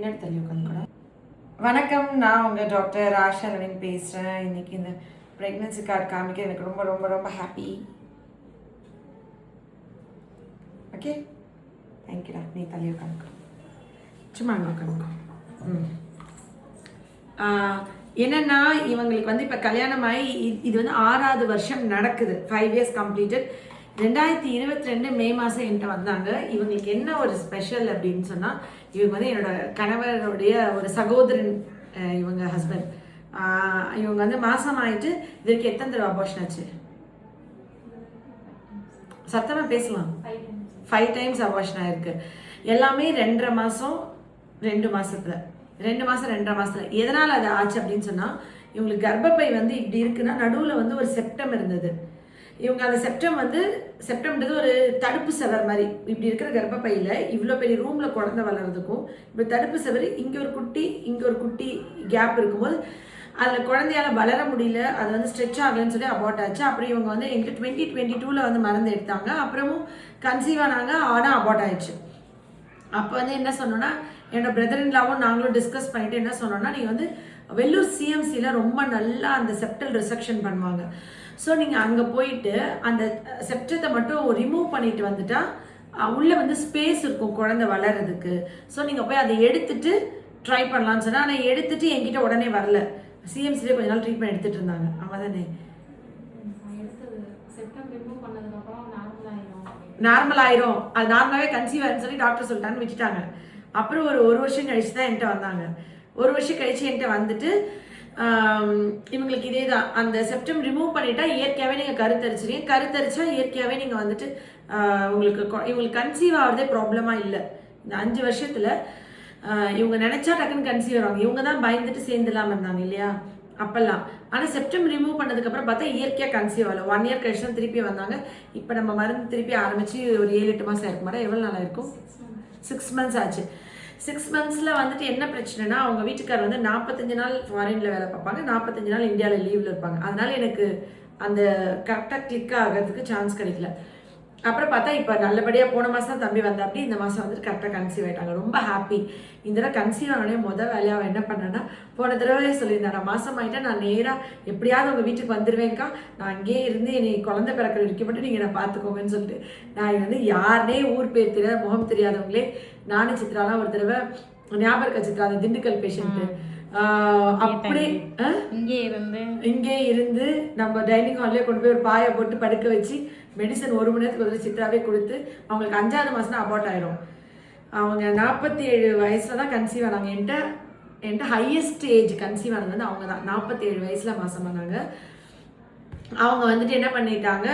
பின்னாடி தள்ளி உட்காந்துக்கூட. வணக்கம், நான் உங்கள் டாக்டர் ஆஷா நவீன் பேசுகிறேன். இன்றைக்கி இந்த ப்ரெக்னென்சி கார்டு காமிக்க எனக்கு ரொம்ப ரொம்ப ரொம்ப ஹாப்பி. ஓகே, தேங்க்யூடா. நீ தள்ளி உட்காந்துக்கோ, சும்மா அங்கே உட்காந்துக்கோ. என்னென்னா இவங்களுக்கு வந்து இப்போ கல்யாணம் ஆகி இது வந்து 6வது வருஷம் நடக்குது. 5 years கம்ப்ளீட்டட். 2022 மே மாதம் என்கிட்ட வந்தாங்க. இவங்களுக்கு என்ன ஒரு ஸ்பெஷல் அப்படின்னு சொன்னால், இவங்க வந்து என்னோட கணவருடைய ஒரு சகோதரன். இவங்க ஹஸ்பண்ட் இவங்க வந்து மாதம் ஆகிட்டு இதற்கு எத்தனை தடவை அபார்ஷன் ஆச்சு? சத்தமாக பேசலாம். 5 times அபார்ஷன் ஆயிருக்கு. எல்லாமே 2.5 மாதம் 2 மாதத்தில் 2 மாதம் 2.5 மாதத்தில். எதனால் அது ஆச்சு அப்படின்னு சொன்னால், இவங்களுக்கு கர்ப்பப்பை வந்து இப்படி இருக்குன்னா நடுவில் வந்து ஒரு செப்டம் இருந்தது. இவங்க அந்த செப்டம்ன்றது ஒரு தடுப்பு செவர் மாதிரி. இப்படி இருக்கிற கர்ப்பப்பையில் இவ்வளோ பெரிய ரூமில் குழந்தை வளர்கிறதுக்கும் இப்போ தடுப்பு செவர் இங்கே ஒரு குட்டி கேப் இருக்கும்போது அதில் குழந்தையால் வளர முடியல, அது வந்து ஸ்ட்ரெச் ஆகலன்னு சொல்லி அபார்ட் ஆச்சு. அப்புறம் இவங்க வந்து எங்களுக்கு 2022 வந்து மருந்து எடுத்தாங்க. அப்புறமும் கன்சீவ் ஆனாங்க, ஆனால் அபார்ட் ஆயிடுச்சு. அப்போ வந்து என்ன சொன்னோன்னா, என்னோட பிரதர்-இன்-லாவும் நாங்களும் டிஸ்கஸ் பண்ணிட்டு என்ன சொன்னோன்னா, நீங்கள் வந்து வெள்ளூர் சிஎம்சியில் ரொம்ப நல்லா அந்த செப்டல் ரிசெக்ஷன் பண்ணுவாங்க. ஸோ நீங்கள் அங்கே போயிட்டு அந்த செப்டத்தை மட்டும் ரிமூவ் பண்ணிட்டு வந்துட்டா உள்ளே வந்து ஸ்பேஸ் இருக்கும் குழந்தை வளர்கிறதுக்கு. ஸோ நீங்கள் போய் அதை எடுத்துட்டு ட்ரை பண்ணலான்னு சொன்னால், ஆனால் எடுத்துட்டு என்கிட்ட உடனே வரல. சிஎம்சிலே கொஞ்ச நாள் ட்ரீட்மெண்ட் எடுத்துகிட்டு இருந்தாங்க. அவன் தானே நார்மல் ஆயிரும், அது நார்மலாகவே கன்சீவ் ஆயிருன்னு சொல்லி டாக்டர் சொல்லிட்டான்னு விட்டுட்டாங்க. அப்புறம் ஒரு வருஷம் கழிச்சு தான் என்கிட்ட வந்தாங்க. ஒரு வருஷம் கழிச்சு என்கிட்ட வந்துட்டு இவங்களுக்கு இதே தான், அந்த செப்டம் ரிமூவ் பண்ணிட்டா இயற்கையாகவே நீங்கள் கருத்தரிச்சிருங்க. கருத்தரிச்சா இயற்கையாகவே நீங்கள் வந்துட்டு இவங்களுக்கு கன்சீவ் ஆகிறதே ப்ராப்ளமாக இல்லை. இந்த 5 வருஷத்தில் இவங்க நினச்சா டக்குன்னு கன்சீவ் ஆவாங்க. இவங்க தான் பயந்துட்டு சேர்ந்துலாமல் இருந்தாங்க இல்லையா அப்பெல்லாம். ஆனால் செப்டம் ரிமூவ் பண்ணதுக்கப்புறம் பார்த்தா இயற்கையாக கன்சீவ் ஆகலை. 1 year கழிச்சு தான் திருப்பி வந்தாங்க. இப்போ நம்ம மருந்து திருப்பி ஆரம்பித்து ஒரு 7-8 மாதம் ஆயிருக்கும். மேடம் எவ்வளோ நாளாக இருக்கும்? 6 months ஆச்சு. 6 monthsல வந்துட்டு என்ன பிரச்சனைனா, அவங்க வீட்டுக்கார் வந்து 45 நாள் ஃபாரினில் வேலை பார்ப்பாங்க, 45 நாள் இந்தியாவில் லீவில் இருப்பாங்க. அதனால எனக்கு அந்த கரெக்டாக கிளிக் ஆகிறதுக்கு சான்ஸ் கிடைக்கல. அப்புறம் பார்த்தா இப்போ நல்லபடியாக போன மாதம் தான் தம்பி வந்தா, அப்படி இந்த மாதம் வந்துட்டு கரெக்டாக கன்சீவ் ஆகிட்டாங்க. ரொம்ப ஹாப்பி. இந்த தடவை கன்சீவ் ஆனோடனே வேலையாக என்ன பண்ணேன்னா, போன தடவை சொல்லியிருந்தேன், நான் மாதம் ஆகிட்டா நான் நேராக எப்படியாவது உங்கள் வீட்டுக்கு வந்துடுவேங்க்கா, நான் அங்கேயே இருந்து என்னை குழந்தை பிறக்கிற வரைக்கும் மட்டும் நீங்கள் நான் பார்த்துக்கோங்கன்னு சொல்லிட்டு, நான் வந்து யாருனே ஊர் பேர் தெரியாத முகம் தெரியாதவங்களே, நானும் சித்ராலாம் ஒரு தடவை ஞாபகம் இருக்க சித்ரா, அந்த திண்டுக்கல் பேஷண்ட்டு அப்படியே இங்கே இருந்து நம்ம டைனிங் ஹால்லேயே கொண்டு போய் ஒரு பாயை போட்டு படுக்க வச்சு மெடிசன் 1 மணி நேரத்துக்கு ஒரு சித்ராவே கொடுத்து அவங்களுக்கு 5வது மாதம் அபார்ட் ஆயிரும். அவங்க 47 வயசுல தான் கன்சீவ் ஆனாங்க. என்கிட்ட ஹையஸ்ட் ஏஜ் கன்சீவ் ஆனது வந்து அவங்க தான். 47 வயசுல மாசமானாங்க. அவங்க வந்துட்டு என்ன பண்ணிட்டாங்க,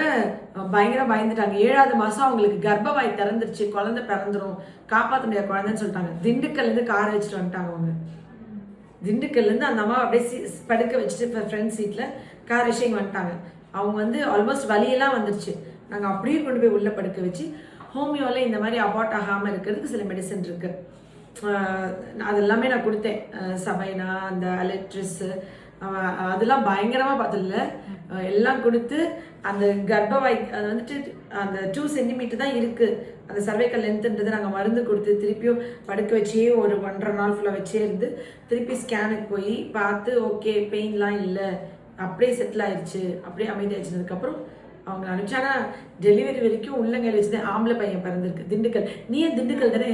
பயங்கரம் பயந்துட்டாங்க. 7வது மாதம் அவங்களுக்கு கர்ப்பவாய் திறந்துருச்சு, குழந்தை பிறந்துடும், காப்பாற்ற முடியாத குழந்தைன்னு சொல்லிட்டாங்க. திண்டுக்கல்லேருந்து காரை வச்சுட்டு வந்துட்டாங்க. அவங்க திண்டுக்கல்லேருந்து அந்த அம்மா அப்படியே படுக்க வச்சுட்டு ஃப்ரெண்ட் சீட்டில் கார் ரேஷிங் வந்துட்டாங்க. அவங்க வந்து ஆல்மோஸ்ட் வலியெல்லாம் வந்துருச்சு. நாங்கள் அப்படியே கொண்டு போய் உள்ளே படுக்க வச்சு ஹோமியோவில் இந்த மாதிரி அபார்ட் ஆகாமல் இருக்கிறதுக்கு சில மெடிசன் இருக்குது. அது எல்லாமே நான் கொடுத்தேன். சபைனா அந்த அலெக்ட்ரிஸு அதெல்லாம் பயங்கரமாக பார்த்ததில்ல, எல்லாம் கொடுத்து அந்த கர்ப்பவாய் அது வந்துட்டு அந்த 2 centimeter தான் இருக்குது அந்த சர்வைக்கல் லென்த்துன்றது. நாங்கள் மருந்து கொடுத்து திருப்பியும் படுக்க வச்சே ஒரு 1.5 நாள் ஃபுல்லாக வச்சே இருந்து திருப்பி ஸ்கேனுக்கு போய் பார்த்து ஓகே பெயின்லாம் இல்லை, அப்படியே செட்டில் ஆயிடுச்சு, அப்படியே அமைதியாச்சுனதுக்கப்புறம் அவங்க அனுப்பிச்சானா டெலிவரி வரைக்கும் உள்ளங்கையில் வச்சுதான் ஆம்பளை பையன் பிறந்திருக்கு. திண்டுக்கல். நீ ஏன் திண்டுக்கல் தானே?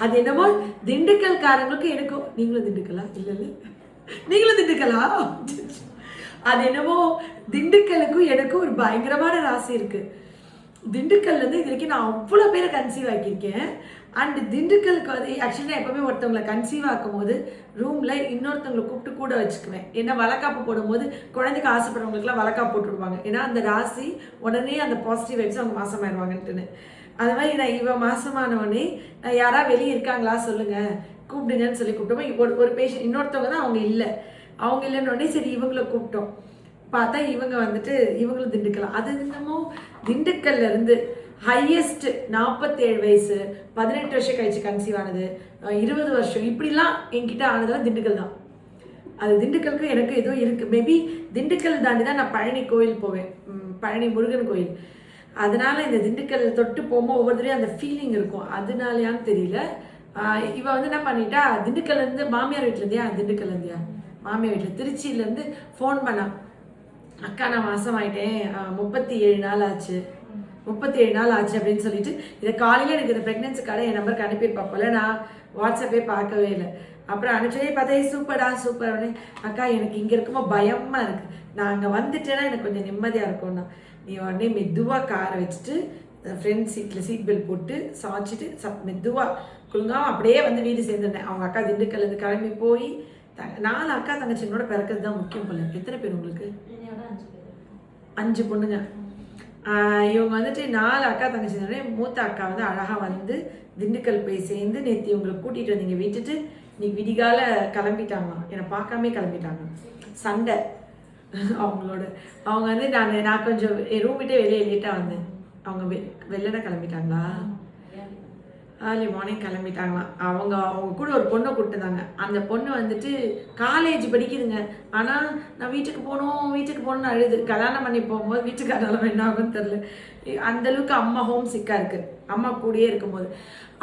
அது என்னமோ திண்டுக்கல்காரங்களுக்கு எனக்கும் நீங்களும் திண்டுக்கலா? இல்லை நீங்களும் திண்டுக்கலா? அது என்னமோ திண்டுக்கலுக்கும் எனக்கும் ஒரு பயங்கரமான ராசி இருக்கு. திண்டுக்கல்லேருந்து இது வரைக்கும் நான் அவ்வளோ பேரை கன்சீவ் ஆக்கியிருக்கேன். அண்ட் திண்டுக்கலுக்கு வந்து ஆக்சுவலி நான் எப்போவுமே ஒருத்தவங்களை கன்சீவ் ஆக்கும் போது ரூமில் இன்னொருத்தவங்களை கூப்பிட்டு கூட வச்சுக்குவேன். ஏன்னா வளக்காப்பு போடும்போது குழந்தைக்கு ஆசைப்படுறவங்களுக்குலாம் வளக்காப்பு போட்டுவிடுவாங்க. ஏன்னா அந்த ராசி உடனே அந்த பாசிட்டிவ் வைப்ஸ் அவங்க மாசமாயிருவாங்கன்ட்டுன்னு. அது மாதிரி நான் இவன் மாசமானவொடனே நான் யாராவது வெளியே இருக்காங்களா சொல்லுங்கள் கூப்பிடுங்கன்னு சொல்லி கூப்பிட்டோம். ஒரு பேஷண்ட் இன்னொருத்தவங்க தான் அவங்க இல்லைன்னொடனே சரி இவங்கள கூப்பிட்டோம். பார்த்தா இவங்க வந்துட்டு இவங்களும் திண்டுக்கலாம். அது இன்னமும் திண்டுக்கல்ல இருந்து ஹையஸ்ட் 47 வயசு 18 வருஷம் கழிச்சு கன்சீவ் ஆனது, 20 வருஷம் இப்படிலாம் என்கிட்ட ஆனதெல்லாம் திண்டுக்கல் தான். அது திண்டுக்கலுக்கு எனக்கு ஏதோ இருக்குது. மேபி திண்டுக்கல் தாண்டி தான் நான் பழனி கோயில் போவேன், பழனி முருகன் கோயில். அதனால இந்த திண்டுக்கல் தொட்டு போகும்போது ஒவ்வொரு தடவையும் அந்த ஃபீலிங் இருக்கும். அதனாலயான்னு தெரியல. இவ வந்து என்ன பண்ணிட்டா, திண்டுக்கல்லேருந்து மாமியார் வீட்டிலேருந்தியா, திண்டுக்கல்லேருந்தியா மாமியார் வீட்டில் திருச்சியிலேருந்து ஃபோன் பண்ணா. அக்கா நான் மாதம் ஆகிட்டேன், 37 நாள் ஆச்சு, 37 நாள் ஆச்சு அப்படின்னு சொல்லிட்டு, இதை காலையில் எனக்கு இந்த ப்ரெக்னென்சி கார்டை என் நம்பருக்கு அனுப்பியிருப்பா போல. நான் வாட்ஸ்அப்பே பார்க்கவே இல்லை. அப்புறம் அனுப்பிச்சதே பார்த்தா சூப்பர்டா சூப்பர் அப்படின்னு. அக்கா எனக்கு இங்கே இருக்கும்போது பயமாக இருக்குது, நான் அங்கே வந்துட்டேன்னா எனக்கு கொஞ்சம் நிம்மதியாக இருக்கும்னா. நீ உடனே மெதுவாக காரை வச்சுட்டு ஃப்ரெண்ட் சீட்டில் சீட் பெல்ட் போட்டு சாய்ச்சிட்டு மெதுவாக குழுங்காமல் அப்படியே வந்து வீடு சேர்ந்துருந்தேன். அவங்க அக்கா திண்டுக்கல்லேருந்து கிளம்பி போய் 4 அக்கா தங்கச்சிங்களோட பிறக்கிறது தான் முக்கியம் போல. எத்தனை பேர் உங்களுக்கு? 5 பொண்ணுங்க. இவங்க வந்துட்டு 4 அக்கா தங்கச்சிங்களோட மூத்த அக்கா வந்து அழகாக வந்து திண்டுக்கல் போய் சேர்ந்து நேற்று இவங்களை கூட்டிகிட்டு வந்தீங்க விட்டுட்டு இன்னைக்கு விடிகால கிளம்பிட்டாங்களாம். என்னை பார்க்காமே கிளம்பிட்டாங்க. சண்டை அவங்களோட. அவங்க வந்து நான் கொஞ்சம் ரூம் விட்டே வெளியே லேட்டாக வந்தேன். அவங்க வெளில கிளம்பிட்டாங்களா? Early morning கிளம்பிட்டாங்களாம். அவங்க கூட ஒரு பொண்ணை கூப்பிட்டுருந்தாங்க. அந்த பொண்ணு வந்துட்டு காலேஜ் படிக்குதுங்க. ஆனால் நான் வீட்டுக்கு போகணும்னு அழுது. கல்யாணம் பண்ணி போகும்போது வீட்டுக்காரனால என்ன ஆகும்னு தெரில. அந்தளவுக்கு அம்மா ஹோம் சிக்காக இருக்குது, அம்மா கூடயே இருக்கும்போது.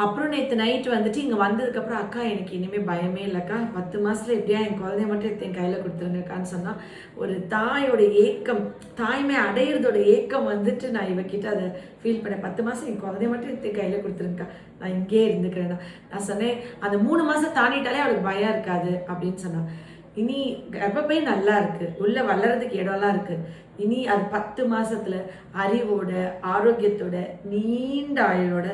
அப்புறம் நேற்று நைட்டு வந்துட்டு இங்கே வந்ததுக்கப்புறம் அக்கா எனக்கு இனிமேல் பயமே இல்லைக்கா, 10 மாதத்தில் எப்படியா என் குழந்தைய மட்டும் எடுத்து என் கையில் கொடுத்துருங்கக்கான்னு சொன்னால் ஒரு தாயோட ஏக்கம், தாய்மை அடையிறதோட ஏக்கம் வந்துட்டு நான் இவக்கிட்ட அதை ஃபீல் பண்ணேன். 10 மாதம் என் குழந்தைய மட்டும் எடுத்து கையில் கொடுத்துருங்கக்கா, நான் இங்கேயே இருந்துக்கிறேன்னா. நான் சொன்னேன் அந்த 3 மாதம் தாண்டிட்டாலே அவளுக்கு பயம் இருக்காது அப்படின்னு சொன்னான். இனி கர்ப்பப்பை நல்லா இருக்கு, உள்ள வளர்றதுக்கு இடம்லாம் இருக்கு. இனி அது 10 மாசத்துல அறிவோட ஆரோக்கியத்தோட நீண்ட ஆயுளோட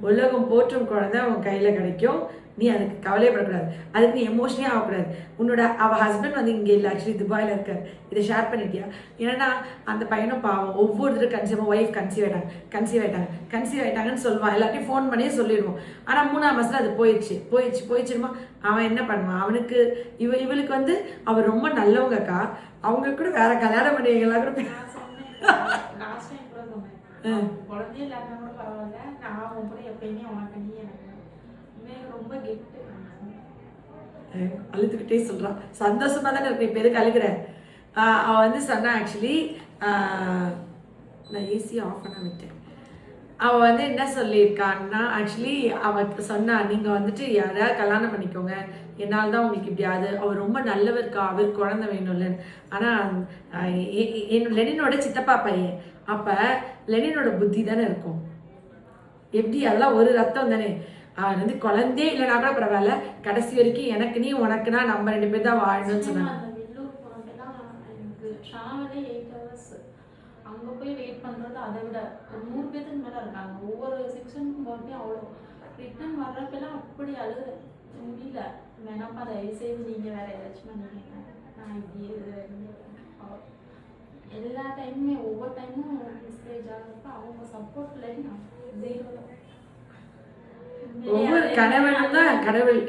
உலகம் போற்றும் குழந்தை உன் கையில கிடைக்கும். நீ அதுக்கு கவலைப்படக்கூடாது, அதுக்கு நீ எமோஷனே ஆகக்கூடாது. அவள் ஹஸ்பண்ட் வந்து இங்கே இல்லை, ஆக்சுவலி துபாயில் இருக்கார். இதை ஷேர் பண்ணிட்டியா? ஏன்னா அந்த பையனும் பாவம் ஒவ்வொரு தடவை ஒய்ஃப் கன்சீவ் ஆகிட்டாங்கன்னு சொல்லுவான். எல்லாத்தையும் ஃபோன் பண்ணியே சொல்லிடுவோம். ஆனால் 3ஆம் மாதத்தில் அது போயிடுச்சுமா. அவன் என்ன பண்ணுவான்? அவனுக்கு இவளுக்கு வந்து அவர் ரொம்ப நல்லவங்கக்கா, அவங்க கூட வேற கல்யாணம் பண்ணிங்களா கூட குழந்தைய இல்லாம கூட பரவாயில்ல, நான் அவன் கூட எப்பயுமே உனக்கு நீ எனக்கு ரொம்ப கிஃப்ட். அழுதுகிட்டே சொல்றான். சந்தோஷமா தானே இருக்கு. இப்ப எதுக்கு அழுகிற? அவ வந்து சொன்னா, ஆக்சுவலி நான் ஏசி ஆஃப் பண்ண விட்டேன். அவள் வந்து என்ன சொல்லியிருக்கான்னா, ஆக்சுவலி அவள் சொன்னா, நீங்கள் வந்துட்டு யாரையாவது கல்யாணம் பண்ணிக்கோங்க, என்னால் தான் உங்களுக்கு இப்படியாது, அவர் ரொம்ப நல்லவருக்கா, அவர் குழந்தை வேணும்ல. ஆனால் லெனினோட சித்தப்பா பையன், அப்போ லெனினோட புத்தி தானே இருக்கும். எப்படி அதெல்லாம் ஒரு ரத்தம் தானே. அவன் வந்து குழந்தையே இல்லைனா கூட பரவாயில்ல, கடைசி வரைக்கும் எனக்கு நீ உனக்குனா நம்ம 2 பேர் தான் வாழணும்னு சொன்னாங்க. அங்கே போய் வெயிட் பண்ணுறது அதை விட ஒரு 100 பேருக்கு மேலே இருக்காங்க. ஒவ்வொரு செக்ஷனுக்கும் போட்டு அவ்வளோ ரிட்டர்ன் வர்றப்பெல்லாம் அப்படி அழுது முடியல. வேணாப்பா தயவுசெய்து நீங்கள் வேறு ஏதாச்சும் பண்ணிக்கீங்க, நான் இப்படி எல்லா டைமுமே ஒவ்வொரு டைமும் மிஸ்கரேஜ் ஆகிறப்ப அவங்க சப்போர்ட் இல்லை. நான் ஜீரோ ஒவ்வொரு கணவனும் தான் கடவுள்.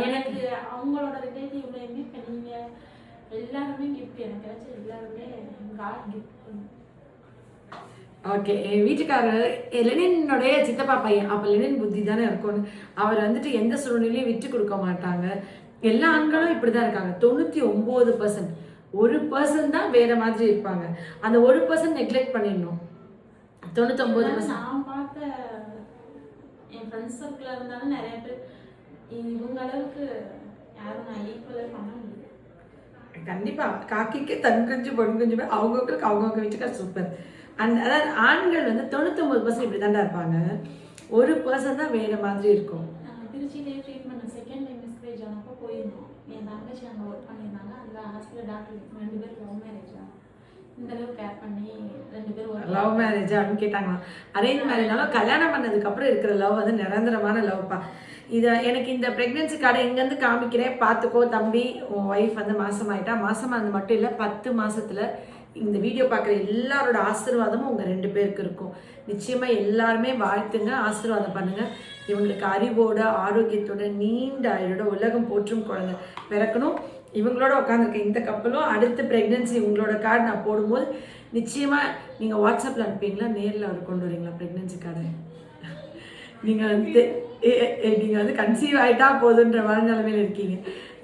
எனக்கு அவங்களோட ரிலேட்டிவ்லையுமே இப்போ நீங்கள் எல்லாருமே கிஃப்ட், எனக்கு ஏதாச்சும் எல்லாருமே காட் கிஃப்ட். ஓகே, என் வீட்டுக்காரர் லெனினுடைய சித்தப்பா பையன், அப்போ லெனின் புத்தி தானே இருக்கும்னு அவர் வந்துட்டு எந்த சூழ்நிலையும் விட்டு கொடுக்க மாட்டாங்க. எல்லா ஆண்களும் இப்படி தான் இருக்காங்க. 99%, 1% தான் வேற மாதிரி இருப்பாங்க. அந்த 1% நெக்லெக்ட் பண்ணிடணும். 99% நான் பார்த்த என் ஃப்ரெண்ட்ஸ் சர்க்கிளில் இருந்தாலும் நிறைய பேர் இவங்க அளவுக்கு யாரும் நான் ஈக்குவலே பண்ண முடியாது. கண்டிப்பாக காக்கிக்கு தன் குஞ்சு பொன் குஞ்சு அவங்களுக்கு அவங்கவுங்க வீட்டுக்கார சூப்பர். அதாவது ஆண்கள் வந்து 99% இப்படி தாண்டா இருப்பாங்க, 1% தான் வேற மாதிரி இருக்கும். திருச்சியிலே ட்ரீட்மெண்ட் செகண்ட் டைம் மிஸ்கரேஜ் ஆனப்போ போயிருந்தோம். என் தங்கச்சி அங்கே ஒர்க் பண்ணியிருந்தாங்க. அந்த ஹாஸ்பிட்டல் டாக்டர் 2 பேர் லவ் மேரேஜ் தான். இந்த அளவுக்கு கேர் பண்ணி 2 பேர் லவ் மேரேஜ் அப்படின்னு கேட்டாங்களா? அரேஞ்ச் மேரேஜ்னாலும் கல்யாணம் பண்ணதுக்கப்புறம் இருக்கிற லவ் வந்து நிரந்தரமான லவ்ப்பா. இதை எனக்கு இந்த ப்ரெக்னென்சி கார்டை இங்கேருந்து காமிக்கிறேன், பார்த்துக்கோ தம்பி. உன் ஒய்ஃப் வந்து மாசமாயிட்டா. மாசமானது மட்டும் இல்லை, 10 மாசத்துல இந்த வீடியோ பார்க்குற எல்லாரோட ஆசீர்வாதமும் உங்கள் 2 பேருக்கு இருக்கும். நிச்சயமாக எல்லாருமே வாழ்த்துங்க, ஆசீர்வாதம் பண்ணுங்கள். இவங்களுக்கு அறிவோட ஆரோக்கியத்தோட நீண்ட ஆயுளோட உலகம் போற்றும் குழந்தை பிறக்கணும். இவங்களோட உட்காந்துருக்க இந்த கப்பலும் அடுத்த ப்ரெக்னென்சி உங்களோட கார்டு நான் போடும்போது நிச்சயமாக நீங்கள் வாட்ஸ்அப்பில் அனுப்பிங்களா, நேரில் அவர் கொண்டு வரீங்களா ப்ரெக்னென்சி கார்டை? நீங்கள் வந்து கன்சீவ் ஆகிட்டா போதுன்ற மனநிலைமையில் இருக்கீங்க.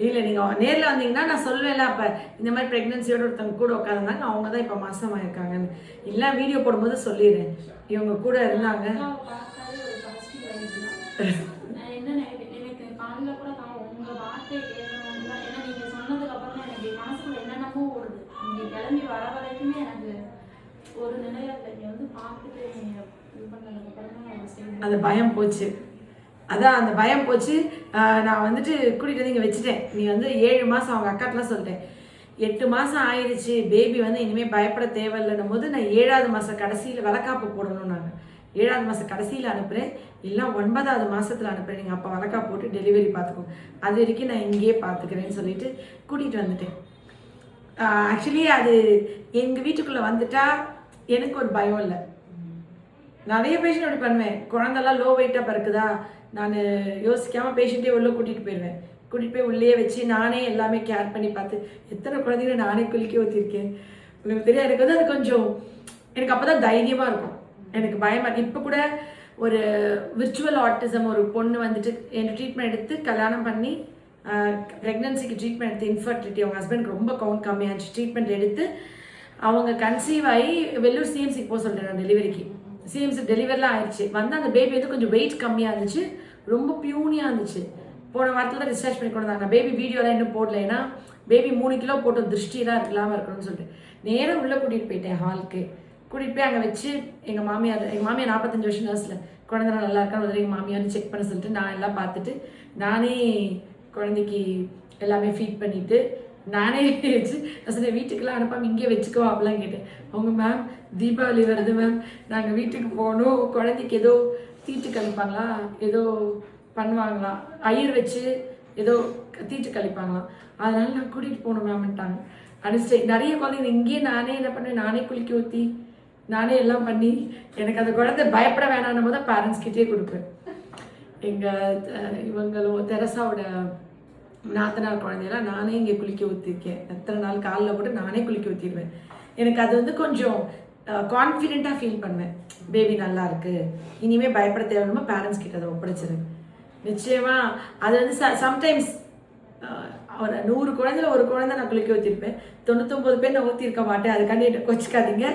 இல்லை நீங்கள் நேரில் வந்தீங்கன்னா நான் சொல்லுவேன்ல, அப்போ இந்த மாதிரி ப்ரெக்னென்சியோட ஒருத்தவங்க கூட உட்காந்துருந்தாங்க, அவங்க தான் இப்போ மாசமாக இருக்காங்கன்னு. இல்லை வீடியோ போடும்போது சொல்லிடுறேன், இவங்க கூட இருந்தாங்க. என்ன எனக்கு கிளம்பி வர வரைக்குமே எனக்கு ஒரு நிலையா இல்லை. நீ வந்து பார்த்துட்டு நீங்க இது பண்ணதுக்கப்புறம் தான் எனக்கு செய்யணும். அந்த பயம் போச்சு. அதான் அந்த பயம் போச்சு. நான் வந்துட்டு கூட்டிகிட்டு வந்து இங்கே வச்சுட்டேன். நீ வந்து 7 மாதம் அவங்க அக்காட்டெலாம் சொல்லிட்டேன். 8 மாதம் ஆயிடுச்சு, பேபி வந்து இனிமேல் பயப்பட தேவையில்லைன்னும் போது நான் 7வது மாதம் கடைசியில் வளக்காப்பு போடணும். நாங்கள் 7வது மாதம் கடைசியில் அனுப்புகிறேன், இல்லை 9வது மாதத்தில் அனுப்புகிறேன். நீங்கள் அப்போ வளக்காப்பு போட்டு டெலிவரி பார்த்துக்கோங்க, அது வரைக்கும் நான் இங்கேயே பார்த்துக்கிறேன்னு சொல்லிட்டு கூட்டிகிட்டு வந்துட்டேன். ஆக்சுவலி அது எங்கள் வீட்டுக்குள்ளே வந்துட்டா எனக்கு ஒரு பயம் இல்லை. நிறைய பேஷண்ட் அப்படி பண்ணுவேன். குழந்தெல்லாம் லோ வெயிட்டாக பிறக்குதா, நான் யோசிக்காமல் பேஷண்ட்டே உள்ளே கூட்டிகிட்டு போயிடுவேன். கூட்டிகிட்டு போய் உள்ளே வச்சு நானே எல்லாமே கேர் பண்ணி பார்த்து எத்தனை குழந்தைகளை நானே குளிக்க ஊற்றிருக்கேன். உங்களுக்கு தெரியாது. எனக்கு வந்து அது கொஞ்சம் எனக்கு அப்போ தான் தைரியமாக இருக்கும். எனக்கு பயமாக இப்போ கூட ஒரு விர்ச்சுவல் ஆட்டிசம் ஒரு பொண்ணு வந்துட்டு என் ட்ரீட்மெண்ட் எடுத்து கல்யாணம் பண்ணி ப்ரெக்னன்சிக்கு ட்ரீட்மெண்ட் எடுத்து இன்ஃபர்டிலிட்டி அவங்க ஹஸ்பண்ட் ரொம்ப கவுண்ட் கம்மியாச்சு. ட்ரீட்மெண்ட் எடுத்து அவங்க கன்சீவ் ஆகி வெள்ளூர் சிஎம்சிக்கு போக சொல்கிறேன் நான் டெலிவரிக்கு. சிஎம்சி டெலிவரிலாம் ஆயிடுச்சு. வந்து அந்த பேபி வந்து கொஞ்சம் வெயிட் கம்மியாக இருந்துச்சு, ரொம்ப பியூனியாக இருந்துச்சு. போன வாரத்தில் தான் டிஸ்சார்ஜ் பண்ணி கொண்டு வந்தாங்க. பேபி வீடியோலாம் இன்னும் போடல, ஏன்னா பேபி 3 கிலோ போட்டோம், திருஷ்டிலாம் இல்லாமல் இருக்கணும்னு சொல்லிட்டு நேராக உள்ளே கூட்டிகிட்டு போயிட்டேன். ஹாலுக்கு கூட்டிகிட்டு போய் அங்கே வச்சு எங்கள் மாமியார் 45 வருஷம் நர்ஸில் குழந்தை நல்லா இருக்கான்னு வந்து எங்கள் மாமியார் செக் பண்ண சொல்லிட்டு நான் எல்லாம் பார்த்துட்டு நானே குழந்தைக்கு எல்லாமே ஃபீட் பண்ணிவிட்டு நானே வச்சு நான் வீட்டுக்கெல்லாம் அனுப்பாமல் இங்கே வச்சுக்கோ அப்படிலாம் கேட்டேன். அவங்க மேம் தீபாவளி வருது மேம், நாங்கள் வீட்டுக்கு போகணும், குழந்தைக்கு ஏதோ தீட்டு கழிப்பாங்களா, ஏதோ பண்ணுவாங்களாம், ஐயர் வச்சு ஏதோ தீட்டு கழிப்பாங்களாம், அதனால நான் கூட்டிகிட்டு போகணும் மேம்ட்டாங்க. அனுப்பிச்சிட்டு நிறைய குழந்தைங்க இங்கேயே நானே என்ன பண்ணேன், நானே குளிக்க ஊற்றி நானே எல்லாம் பண்ணி எனக்கு அந்த குழந்தை பயப்பட வேணான்னு போது தான் பேரண்ட்ஸ்கிட்டே கொடுப்பேன். எங்கள் இவங்களும் தெரசாவோட நாத்தனார் குழந்தையெல்லாம் நானே இங்கே குளிக்க ஊற்றிருக்கேன். எத்தனை நாள் காலில் போட்டு நானே குளிக்க ஊற்றிடுவேன். எனக்கு அது வந்து கொஞ்சம் கான்ஃபிடென்ட்டாக ஃபீல் பண்ணுவேன். பேபி நல்லா இருக்குது, இனிமேல் பயப்பட தேவையில்லாம பேரண்ட்ஸ் கிட்ட அதை ஒப்படைச்சிருங்க. நிச்சயமாக அது வந்து சம்டைம்ஸ் ஒரு 100 குழந்தைல ஒரு குழந்தை நான் குளிக்க ஊற்றிருப்பேன், 99 பேர் நான் ஊற்றிருக்க மாட்டேன். அதுக்காண்டி என்ன கொச்சிக்காதீங்க.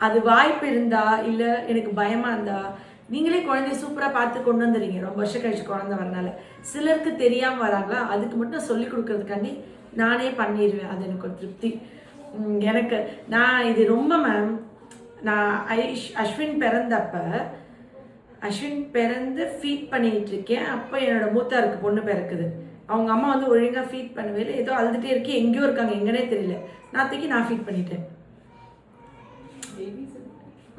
அது வாய்ப்பு இருந்தா இல்லை எனக்கு பயமாக இருந்தா நீங்களே குழந்தைய சூப்பராக பார்த்து கொண்டு வந்துடுறீங்க. ரொம்ப வருஷம் கழிச்சு குழந்தை வரனால சிலருக்கு தெரியாமல் வராங்களா, அதுக்கு மட்டும் சொல்லி கொடுக்கறதுக்காண்டி நானே பண்ணிடுவேன். அது எனக்கு ஒரு திருப்தி. எனக்கு நான் இது ரொம்ப மேம், நான் அஸ்வின் பிறந்து ஃபீட் பண்ணிகிட்டு இருக்கேன். அப்போ என்னோட மூத்தாருக்கு பொண்ணு பிறக்குது. அவங்க அம்மா வந்து ஒழுங்காக ஃபீட் பண்ணவே இல்லை, ஏதோ அழுதுகிட்டே இருக்கேன், எங்கேயோ இருக்காங்க எங்கன்னே தெரியல. நான் ஃபீட் பண்ணிட்டேன்.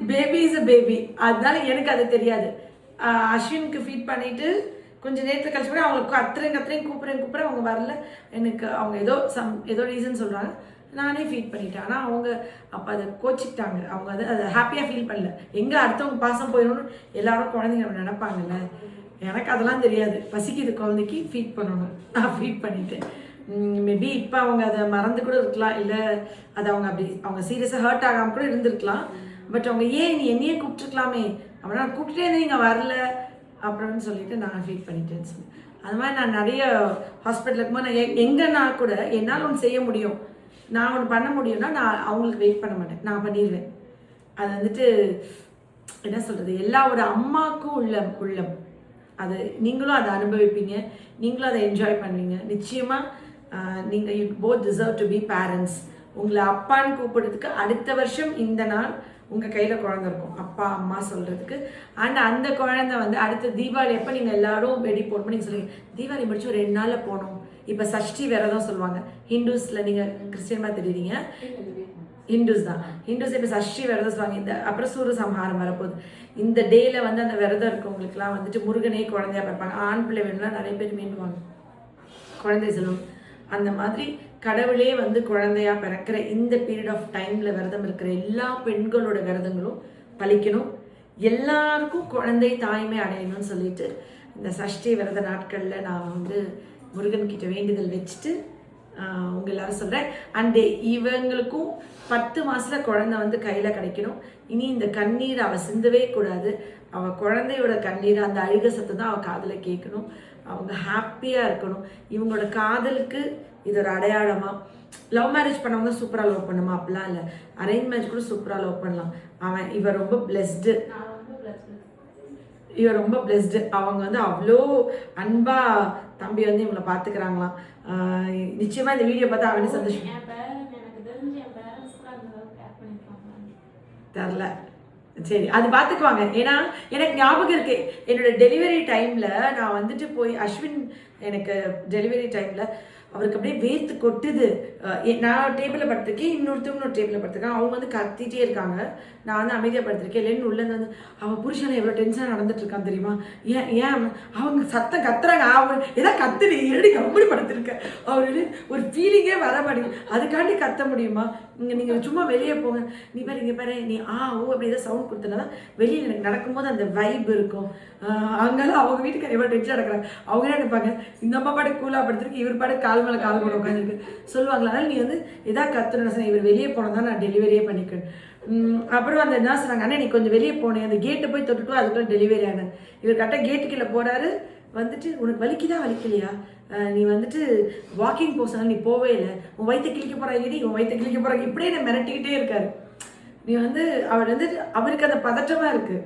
பேபி இஸ் அ பேபி, அதனால எனக்கு அது தெரியாது. அஸ்வினுக்கு ஃபீட் பண்ணிட்டு கொஞ்சம் நேரத்தில் கழிச்சு கூட அவங்களுக்கு கத்துறேன் கூப்பிட்றேன் அவங்க வரல. எனக்கு அவங்க ஏதோ ரீசன் சொல்கிறாங்க, நானே ஃபீட் பண்ணிட்டேன். ஆனால் அவங்க அப்போ அதை கோச்சிக்கிட்டாங்க. அவங்க அதை ஹாப்பியாக ஃபீல் பண்ணல. எங்கே அடுத்தவங்க பாசம் போயிடணும்னு எல்லாரும் குழந்தைங்க நினைப்பாங்கல்ல, எனக்கு அதெல்லாம் தெரியாது. பசிக்குது குழந்தைக்கு ஃபீட் பண்ணணும், நான் ஃபீட் பண்ணிட்டேன். மேபி இப்போ அவங்க அதை மறந்து கூட இருக்கலாம், இல்லை அதை அவங்க சீரியஸாக ஹர்ட் ஆகாமல் கூட இருந்திருக்கலாம். பட் அவங்க நீ என்னையே கூப்பிட்டுருக்கலாமே, அப்படின்னா கூப்பிட்டுட்டே இருந்து நீங்கள் வரல அப்படின்னு சொல்லிட்டு நான் ஃபீட் பண்ணிட்டேன்னு சொல்லி. அது மாதிரி நான் நிறைய ஹாஸ்பிட்டலுக்கு இருக்கும்போது நான் எங்கன்னா கூட என்னால் ஒன்று செய்ய முடியும், நான் ஒன்று பண்ண முடியும்னா நான் அவங்களுக்கு வெயிட் பண்ண மாட்டேன், நான் பண்ணிடுவேன். அது வந்துட்டு என்ன சொல்கிறது, எல்லா ஒரு அம்மாவுக்கும் உள்ளம் அது. நீங்களும் அதை அனுபவிப்பீங்க, நீங்களும் அதை என்ஜாய் பண்ணுவீங்க. நிச்சயமாக நீங்கள் you both deserve to be parents. உங்களை அப்பான்னு கூப்பிடுறதுக்கு அடுத்த வருஷம் இந்த நாள் உங்கள் கையில் குழந்தை இருக்கும், அப்பா அம்மா சொல்கிறதுக்கு. அண்ட் அந்த குழந்தை வந்து அடுத்த தீபாவளி எப்போ நீங்கள் எல்லாரும் வெடி போடணும். நீங்கள் சொல்லுவீங்க தீபாவளி முடிச்சு ஒரு 2 நாளில் போகணும். இப்போ சஷ்டி விரதம் சொல்லுவாங்க ஹிந்துஸில், நீங்கள் கிறிஸ்டியனாக தெரியுறீங்க, ஹிந்துஸ் தான். ஹிந்துஸ் இப்போ சஷ்டி விரதம் சொல்லுவாங்க. இந்த அப்புறம் சூரிய சம்ஹாரம் வரப்போகுது. இந்த டேயில் வந்து அந்த விரதம் இருக்கவங்களுக்குலாம் வந்துட்டு முருகனே குழந்தையா பிறப்பாங்க. ஆண் பிள்ளை வேணும்லாம் நிறைய பேர் மீண்டுவாங்க, குழந்தை செல்வம். அந்த மாதிரி கடவுளே வந்து குழந்தையா பிறக்கிற இந்த பீரியட் ஆஃப் டைமில் விரதம் இருக்கிற எல்லா பெண்களோட விரதங்களும் பலிக்கணும். எல்லாருக்கும் குழந்தை தாய்மை அடையணும்னு சொல்லிட்டு இந்த சஷ்டி விரத நாட்களில் நான் வந்து முருகன்கிட்ட வேண்டுதல் வச்சுட்டு உங்கள் எல்லாரும் சொல்கிறேன். அண்டு இவங்களுக்கும் 10 மாதத்தில் குழந்தை வந்து கையில் கிடைக்கணும். இனி இந்த கண்ணீர் அவள் சிந்தவே கூடாது. அவள் குழந்தையோட கண்ணீர், அந்த அழுக சத்தம் தான் அவள் காதில் கேட்கணும். அவங்க ஹாப்பியாக இருக்கணும். இவங்களோட காதலுக்கு இது ஒரு அடையாளமாக. லவ் மேரேஜ் பண்ணவங்க சூப்பராக லவ் பண்ணுமா, அப்படிலாம் இல்லை. அரேஞ்ச் மேரேஜ் கூட சூப்பராக லவ் பண்ணலாம். இவர் ரொம்ப பிளெஸ்டு, அவங்க வந்து அவ்வளோ அன்பா தம்பி வந்து இவங்களை பார்த்துக்கிறாங்களாம். நிச்சயமாக இந்த வீடியோ பார்த்தா அவனே சந்தோஷம். எனக்கு தெரிஞ்சு என் பேரண்ட்ஸ்க்காக தெரில. சரி, அது பார்த்துக்குவாங்க. ஏன்னா எனக்கு ஞாபகம் இருக்கு, என்னோட டெலிவரி டைமில் நான் வந்துட்டு போய் அஸ்வின் எனக்கு டெலிவரி டைமில் அவருக்கு அப்படியே வேர்த்து கொட்டுது. நான் டேபிளில் படுத்திருக்கேன், இன்னொரு டேபிளில் படுத்திருக்கேன். அவங்க வந்து கத்திட்டே இருக்காங்க, நான் வந்து அமைதியாக படுத்திருக்கேன். இல்லைன்னு உள்ளேருந்து வந்து அவன் புருஷனை எவ்வளோ டென்ஷனாக நடந்துட்டு இருக்கான் தெரியுமா, ஏன் அவங்க சத்தம் கத்துறாங்க, அவர் ஏதாவது கத்துடு ஏடி கம்பெனி படுத்திருக்க, அவரு ஒரு ஃபீலிங்கே வர மாட்டேங்குது. அதுக்காண்டி கத்த முடியுமா? நீங்கள் சும்மா வெளியே போங்க, நீ பாரு இங்கே பாரு, நீ ஓ அப்படி ஏதாவது சவுண்ட் கொடுத்தனா தான் வெளியில் எனக்கு நடக்கும்போது அந்த வைப் இருக்கும். அங்கெல்லாம் அவங்க வீட்டுக்கு எவ்வளோ டென்ஷன் நடக்கிறாங்க. அவங்க என்ன நினைப்பாங்க, இந்த அம்மா பாடு கூலாக படுத்திருக்கு, இவர் பாடு கால் மேலே கால் மேலே உட்காந்துருக்கு சொல்லுவாங்களா. அதனால் நீ வந்து எதாவது கத்துறேன், இவர் வெளியே போனால் தான் நான் டெலிவரியே பண்ணிக்கிறேன். அப்புறம் அந்த என்ன சொன்னாங்க, அண்ணா நீ கொஞ்சம் வெளியே போனேன், அந்த கேட்டை போய் தொட்டுட்டு அதுக்குள்ள டெலிவரி ஆனேன். இவர் கரெக்டாக கேட்டுக்குள்ளே போகிறாரு, வந்துட்டு உனக்கு வலிக்குதா வலிக்கலையா, நீ வந்துட்டு வாக்கிங் போக சொன்னா நீ போவே இல்லை, உன் வயிற்ற கிழிக்க போகிறாங்க, உன் வயிற்ற கிழிக்க போகிறாங்க, இப்படியே நான் மிரட்டிக்கிட்டே இருக்காரு. நீ வந்து அவர் வந்து அவருக்கு அந்த பதட்டமாக இருக்குது.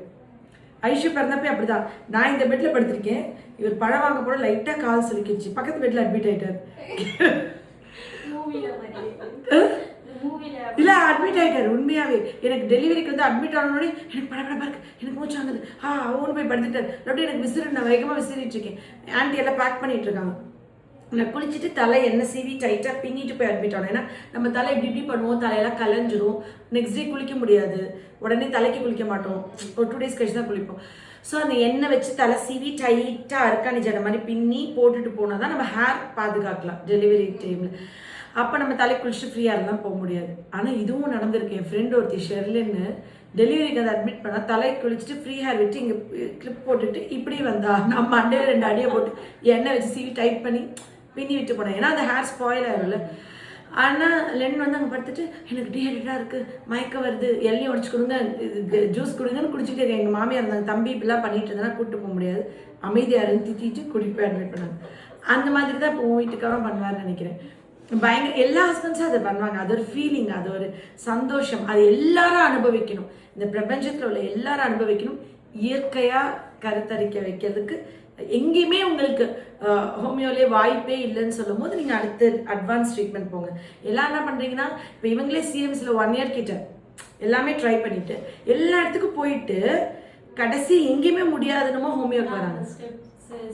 ஐஷு பிறந்தப்பே அப்படிதான், நான் இந்த பெட்டில் படுத்திருக்கேன், இவர் பழம் வாங்க போட லைட்டாக கால் சுலுக்கிடுச்சு, பக்கத்து பெட்டில் அட்மிட் ஆகிட்டார். இல்லை அட்மிட் ஆகிட்டார் உண்மையாகவே. எனக்கு டெலிவரிக்கு வந்து அட்மிட் ஆனோடனே எனக்கு படப்படப்பா இருக்கு, எனக்கு மூச்சு வாங்குது, அவனு போய் படுத்துட்டார். அப்படி எனக்கு விசிறு, நான் வேகமாக விசிறிட்டு இருக்கேன். ஆன்டி எல்லாம் பேக் பண்ணிட்டு இருக்காங்க. நான் குளிச்சுட்டு தலை எண்ணெய் சீவி டைட்டாக பின்னிட்டு போய் அட்மிட் ஆனோம். ஏன்னா நம்ம தலை இப்படி பண்ணுவோம், தலையெல்லாம் கலைஞ்சிரும், நெக்ஸ்ட் டே குளிக்க முடியாது, உடனே தலைக்கு குளிக்க மாட்டோம், ஒரு 2 days கழிச்சு தான் குளிப்போம். ஸோ அந்த எண்ணெய் வச்சு தலை சீவி டைட்டாக அர்க்காணி ஜடை மாதிரி பின்னி போட்டுட்டு போனால் தான் நம்ம ஹேர் பாதுகாக்கலாம் டெலிவரி டைமில். அப்போ நம்ம தலை குளிச்சுட்டு ஃப்ரீயாக இருந்தால் போக முடியாது. ஆனால் இதுவும் நடந்திருக்கு. என் ஃப்ரெண்ட் ஒருத்தி ஷெர்லின்னு டெலிவரிக்கு அதை அட்மிட் பண்ணால் தலை குளிச்சுட்டு ஃப்ரீ ஹேர் விட்டு இங்கே கிளிப் போட்டுட்டு இப்படி வந்தா, நம்ம மண்டையில் 2 அடியை போட்டு எண்ணெய் வச்சு சீவி டைட் பண்ணி பின்னி விட்டு போனேன். ஏன்னா அந்த ஹேர் ஸ்பாயில் ஆகிடும்ல. ஆனால் லென் வந்து அங்கே படுத்துட்டு எனக்கு டீஹைட்ரேட்டாக இருக்குது, மயக்கம் வருது, எண்ணெய் உடச்சி கொடுங்க, இது ஜூஸ் கொடுங்கன்னு குடிச்சிட்டு இருக்கேன். எங்கள் மாமியார் இருந்தாங்க, தம்பி இப்படிலாம் பண்ணிட்டு இருந்தால் கூப்பிட்டு போக முடியாது, அமைதியாக இருந்து திட்டிட்டு கூட்டிகிட்டு போய் அட்மிட் பண்ணாங்க. அந்த மாதிரி தான் இப்போ வீட்டுக்காரரும் பண்ணுவார்னு நினைக்கிறேன். பயங்கர எல்லா ஹஸ்பண்ட்ஸும் அதை பண்ணுவாங்க. அது ஒரு ஃபீலிங், அது ஒரு சந்தோஷம், அது எல்லாரும் அனுபவிக்கணும். இந்த பிரபஞ்சத்தில் உள்ள எல்லாரும் அனுபவிக்கணும். இயற்கையாக கருத்தரிக்க வைக்கிறதுக்கு எங்கேயுமே உங்களுக்கு ஹோமியோலே வாய்ப்பே இல்லைன்னு சொல்லும் போது நீங்கள் அடுத்து அட்வான்ஸ் ட்ரீட்மெண்ட் போங்க. எல்லாம் என்ன பண்ணுறீங்கன்னா, இப்போ இவங்களே சிஎம்ஸில் 1 year கிட்ட எல்லாமே ட்ரை பண்ணிட்டு எல்லா இடத்துக்கும் போயிட்டு கடைசி எங்கேயுமே முடியாதுன்னு ஹோமியோக்கு வராங்க.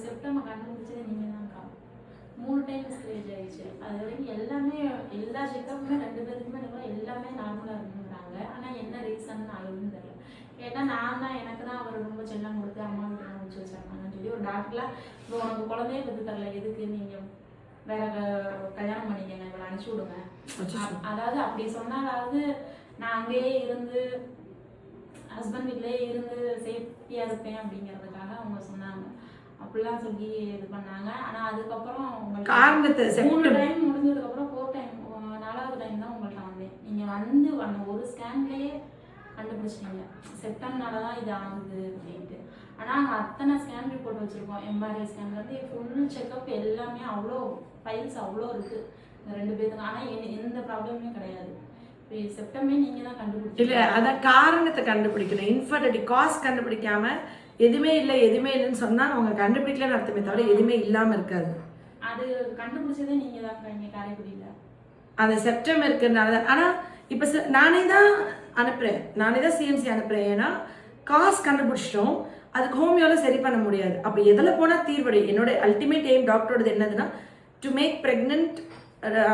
செப்டம்பர் கண்டுபிடிச்சது நீங்கள் தான்க்கா. 3 டைம் ஸ்டேஜ் ஆயிடுச்சு. அது வரைக்கும் எல்லாமே எல்லா செக்கப்புமே 2 பேருக்குமே எல்லாமே நார்மலாக இருந்துங்கிறாங்க. ஆனால் என்ன ரீசன் ஆகுதுன்னு தெரியல. ஏன்னா நான் தான் எனக்கு தான் அவர் ரொம்ப செல்லம் கொடுத்து அம்மா வீட்டில் முடிச்சு வச்சாங்கன்னு சொல்லி ஒரு டாக்டர்லாம் இப்போ உனக்கு குழந்தைய பற்றி தரல, எதுக்கு நீங்கள் வேற கல்யாணம் பண்ணிக்கங்க, இவளை அனுப்பிச்சி விடுங்க. அதாவது அப்படி சொன்னாலாவது நான் அங்கேயே இருந்து ஹஸ்பண்ட் வீட்லேயே இருந்து சேஃப்டியாக இருப்பேன் அப்படிங்கிறதுக்காக அவங்க சொன்னாங்க. அப்படிலாம் சொல்லி இது பண்ணாங்க. ஆனால் அதுக்கப்புறம் உங்களுக்கு 3 டைம் முடிஞ்சதுக்கப்புறம் 4th டைம் 4வது டைம் தான் உங்கள்கிட்ட வந்தேன். நீங்கள் வந்து ஒரு ஸ்கேன்லேயே கண்டுபிடிச்சிட்டீங்க செப்டம்பர்னால தான் இது ஆகுது அப்படின்ட்டு. ஆனால் அங்கே அத்தனை ஸ்கேன் ரிப்போர்ட் வச்சுருக்கோம். எம்ஆர்ஐ ஸ்கேன்லேருந்து ஃபுல் செக்அப் எல்லாமே அவ்வளோ ஃபைல்ஸ் அவ்வளோ இருக்குது இந்த 2 பேருக்கு. ஆனால் எந்த ப்ராப்ளமே கிடையாது. இப்போ செப்டம்பரே நீங்கள் தான் கண்டுபிடிச்சி இல்லை, அதான் காரணத்தை கண்டுபிடிக்கணும். இன்ஃபர்டிலிட்டி காஸ் கண்டுபிடிக்காம எதுவுமே இல்லைன்னு சொன்னால் அவங்க கண்டுபிடிக்கலன்னு அர்த்தமே தவிர எதுவுமே இல்லாமல் இருக்காது. அது கண்டுபிடிச்சதே நீங்கள் தான் இங்கே காரைக்குடியில் அந்த செப்டம் இருக்கிறதுனால தான். ஆனால் இப்போ நானே தான் அனுப்புகிறேன், நானே தான் சிஎம்சி அனுப்புகிறேன். ஏன்னா காஸ் கண்டுபிடிச்சிட்டோம், அதுக்கு ஹோமியோவில் சரி பண்ண முடியாது. அப்போ எதில் போனால் தீர்வடையும். என்னோட அல்டிமேட் எய்ம் டாக்டரோடது என்னதுன்னா டு மேக் ப்ரெக்னென்ட்,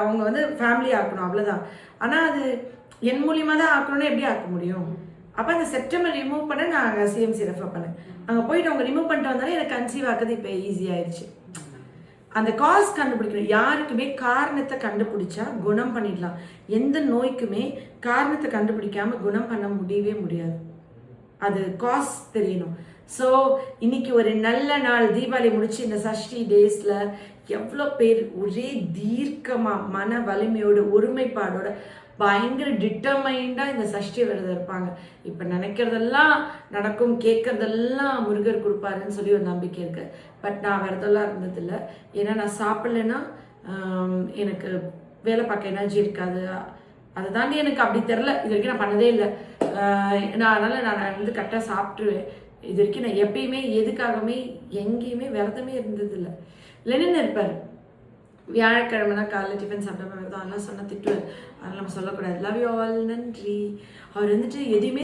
அவங்க வந்து ஃபேமிலி ஆக்கணும், அவ்வளோதான். ஆனால் அது என் மூலியமாக தான் ஆக்கணும்னு எப்படி ஆக்க முடியும்? அப்போ அந்த செப்டம்பர் ரிமூவ் பண்ண நான் அங்கே சிஎம்சி ரெஃபர் பண்ணேன். அங்கே போயிட்டு அவங்க ரிமூவ் பண்ணிட்டு வந்தாலும் எனக்கு கன்சீவ் ஆக்குறது இப்போ ஈஸியாகிடுச்சு. அந்த காஸ் கண்டுபிடிக்கணும். யாருக்குமே காரணத்தை கண்டுபிடிச்சா குணம் பண்ணிடலாம். எந்த நோய்க்குமே காரணத்தை கண்டுபிடிக்காம குணம் பண்ண முடியவே முடியாது. அது காஸ் தெரியணும். ஸோ இன்னைக்கு ஒரு நல்ல நாள், தீபாவளி முடிச்சு இந்த சஷ்டி டேஸில் எவ்வளோ பேர் ஒரே தீர்க்கமாக மன வலிமையோடு ஒருமைப்பாடோட பயங்கர டிட்டர்மைண்டாக இந்த சஷ்டி விரதம் இருப்பாங்க. இப்போ நினைக்கிறதெல்லாம் நடக்கும், கேட்கறதெல்லாம் முருகர் கொடுப்பாருன்னு சொல்லி ஒரு நம்பிக்கை இருக்குது. பட் நான் விரதம்லாம் இருந்ததில்லை. ஏன்னா நான் சாப்பிட்லன்னா எனக்கு வேலை பார்க்க எனர்ஜி இருக்காது. அதை தாண்டி எனக்கு அப்படி தெரில, இது வரைக்கும் நான் பண்ணதே இல்லை. அதனால் நான் வந்து கரெக்டாக சாப்பிட்ருவேன். இது வரைக்கும் நான் எப்பயுமே எதுக்காகவுமே எங்கேயுமே விரதமே இருந்ததில்லை. லெனின் இருப்பார், வியாழக்கிழமைனா காலையில் டிஃபன் சாப்பிடாம விரதம், அதெல்லாம் சொன்னால் திட்டுவார். அதெல்லாம் நம்ம சொல்லக்கூடாது. லவ் யூ ஆல், நன்றி. அவர் வந்துட்டு எதுவுமே